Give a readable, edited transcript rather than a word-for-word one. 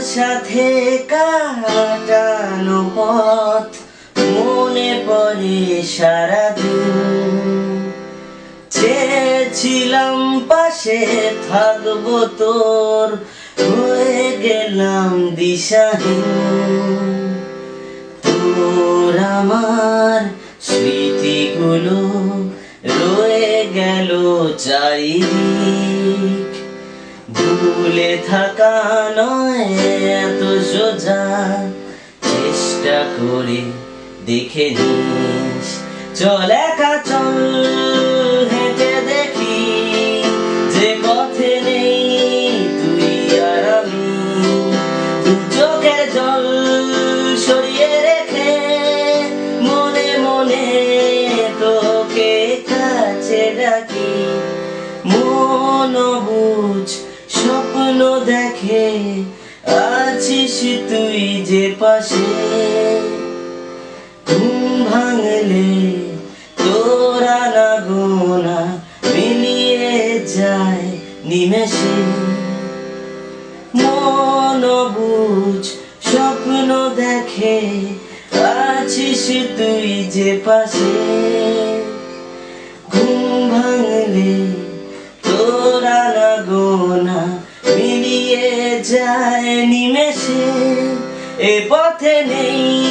সাথে কাটানো পথ মনে পড়ে সারাদিন। চেয়েছিলাম পাশে থাকবো তোর, হয়ে গেলাম দিশাহীন। তোর আমার স্মৃতিগুলো রয়ে গেল চারিদিক। ভুলে থাকা নয় এত সোজা, চেষ্টা করে দেখে নিস। চল একা চল, হেঁটে দেখি যে পথে নেই তুই আর আমি। দু চোখের জল সরিয়ে রেখে মনে মনে তোকে কাছে ডাকি। মন বুঝ স্বপ্ন দেখে আছিস তুই যে পাশে। ঘুম ভাঙলে তোর আনাগোনা মিলিয়ে যায় নিমেষে। মন বুঝ স্বপ্ন দেখে আছিস তুই যে পাশে। ঘুম ভাঙলে তোর আনাগোনা মিলিয়ে যায় নিমেষে। এ পথে নেই